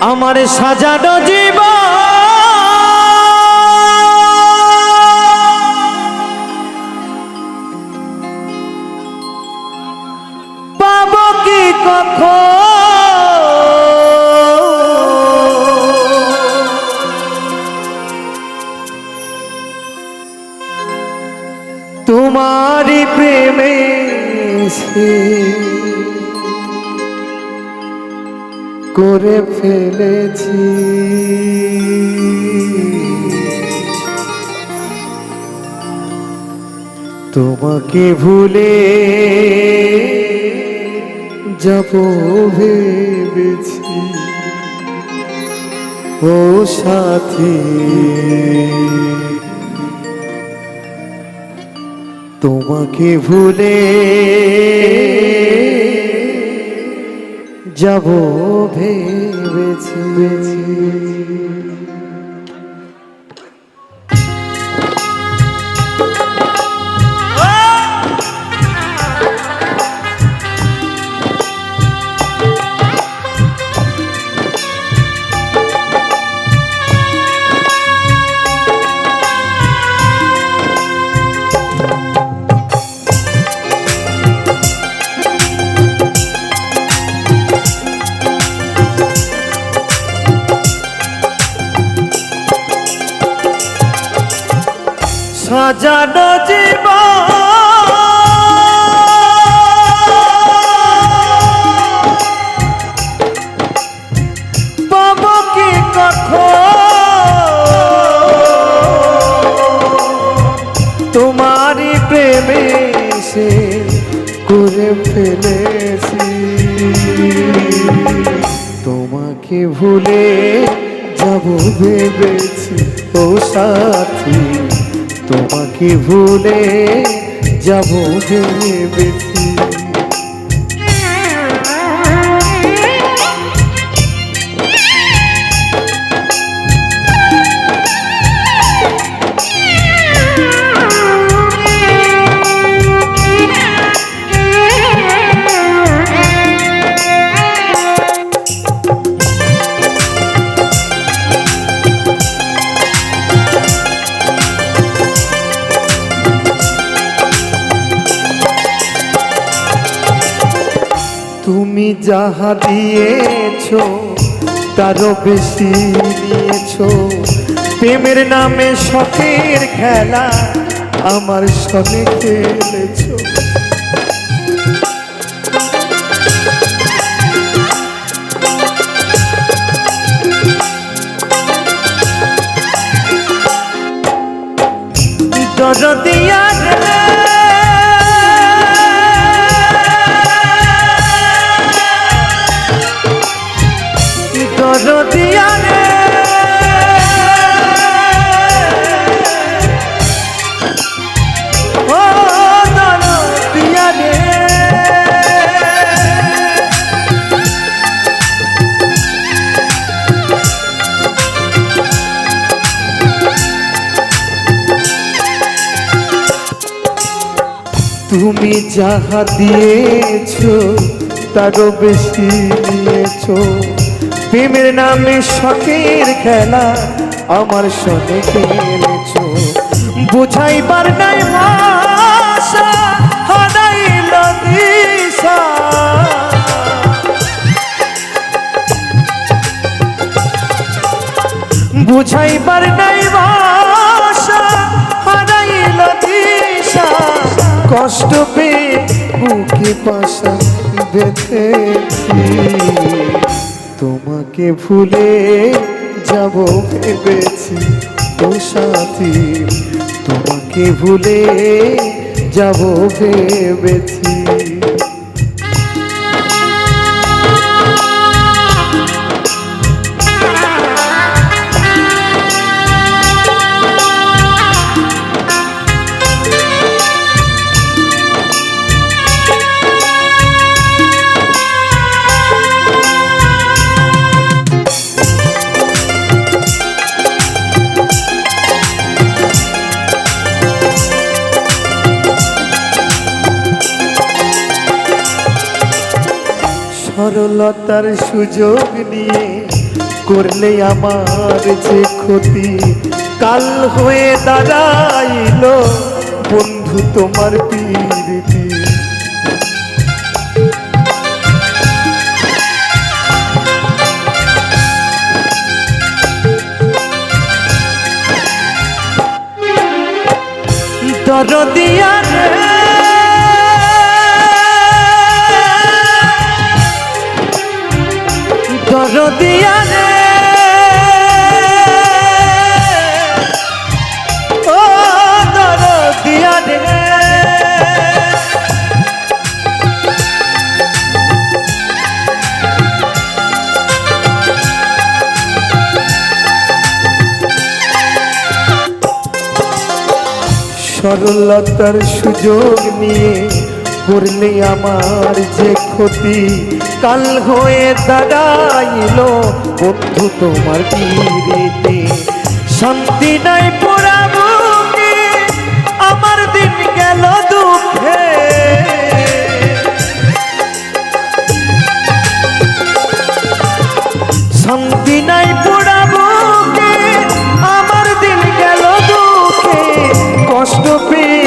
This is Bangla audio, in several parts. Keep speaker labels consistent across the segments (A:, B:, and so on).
A: আমার সাজানো জীবন পাবো কি কখন তোমারি প্রেমে সে করে ফেলেছি তোমাকে ভুলে যাব ভেবেছি ও সাথী তোমাকে ভুলে যাব ভেবেছি সাজানো জীবন পাবো কি কখন তোমারি প্রেমে সে করে ফেলেছি তোমাকে ভুলে যাব ভেবেছি ও সাথী তোমাকে ভুলে যাব ভেবেছি তুমি যাহা দিয়েছো তারও বেশি নিয়েছো প্রেমের নামে শখের খেলা আমার সঙ্গে খেলেছো দরদিয়া দরদিয়া রে ও দরদিয়া রে তুমি যাহা দিয়েছো তারও বেশি নিয়েছো প্রেমের নামে শখের খেলা আমার সঙ্গে খেলেছো বুঝাইবার নাই ভাষা হারাইল দিশা বুঝাইবার নাই ভাষা হারাইল দিশা কষ্ট পেয়ে বুকে পাশা বেঁধেছি তোমাকে ভুলে যাব ভেবেছি ও সাথী তোমাকে ভুলে যাব ভেবেছি সরলতার সুযোগ নিয়ে করলে আমার যে ক্ষতি কাল হয়ে দাঁড়াইল বন্ধু তোমার পীড়িতি। দরদিয়া রে দরদিয়া রে ও দরদিয়া রে সরলতার সুযোগ নিয়ে করলে আমার যে ক্ষতি কাল হয়ে দাঁড়াইল বন্ধু তোমার পীড়িতি। শান্তি নাই পুরা বুকে আমার দিন গেল দুঃখে, শান্তি নাই পুরা বুকে আমার দিন গেল দুঃখে। কষ্ট পেয়ে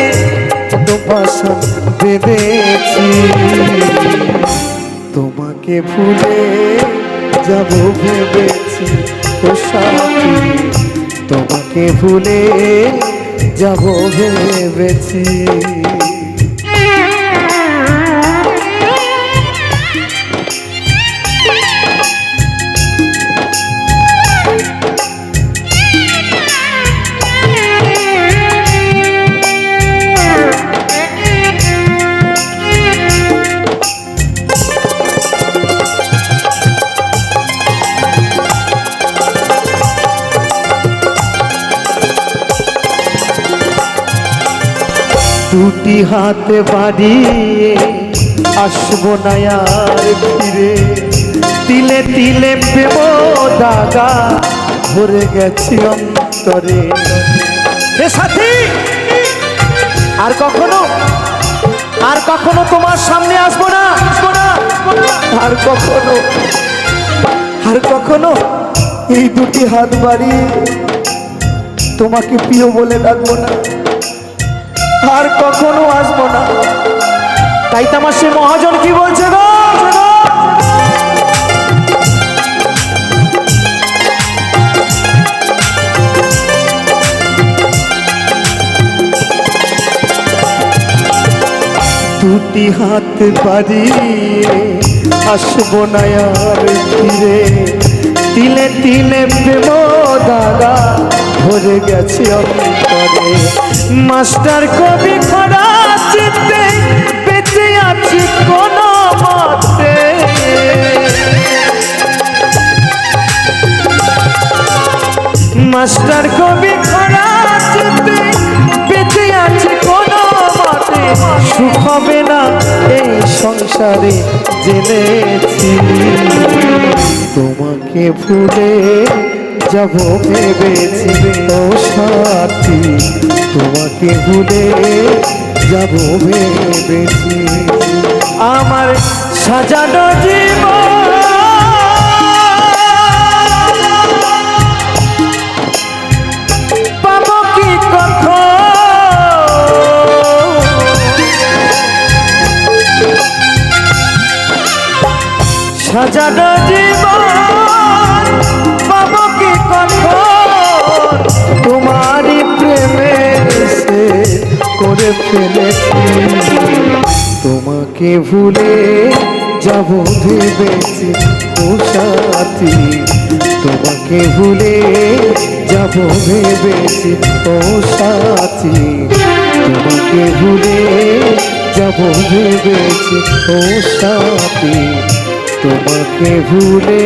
A: ভাষা ভেবেছি তোমাকে ভুলে যাব ভেবেছি ও সাথী, তোমাকে ভুলে যাব ভেবেছি। দুটি হাতে বাড়িয়ে আসবো না আর ফিরে, তিলে তিলে প্রেম দাগা ভরে গেছি অন্তরে। হে সাথী, আর কখনো তোমার সামনে আসবো না, আর কখনো এই দুটি হাত বাড়িয়ে তোমাকে প্রিয় বলে ডাকবো না, আর কখনো আসবো না। তাই তো আমার সে মহাজন কি বলছে গো, দুটি হাত বাড়িয়ে আসবো না আর ফিরে, তিলে তিলে প্রেম দাগা ভরে গেছে অন্তরে। মাস্টার কবি খরা চিত্তে বেঁচে আছি কোন মতে, মাস্টার কবি খরা চিত্তে বেঁচে আছি কোন মতে। সুখ হবে না এই সংসারে জেনেছি, তোমাকে ভুলে যাব ভেবেছি ও সাথী, তোমাকে ভুলে যাব ভেবেছি। আমার সাজানো জীবন পাবো কি কখন, সাজানো জীবন পাবো কি কখন, তোমারই প্রেমে সে করে ফেলেছি। তোমাকে ভুলে যাব ভেবেছি ও সাথী, তোমাকে ভুলে যাব ভেবেছি ও সাথী, তোমাকে ভুলে যাব ভেবেছি ও সাথী, তোমাকে ভুলে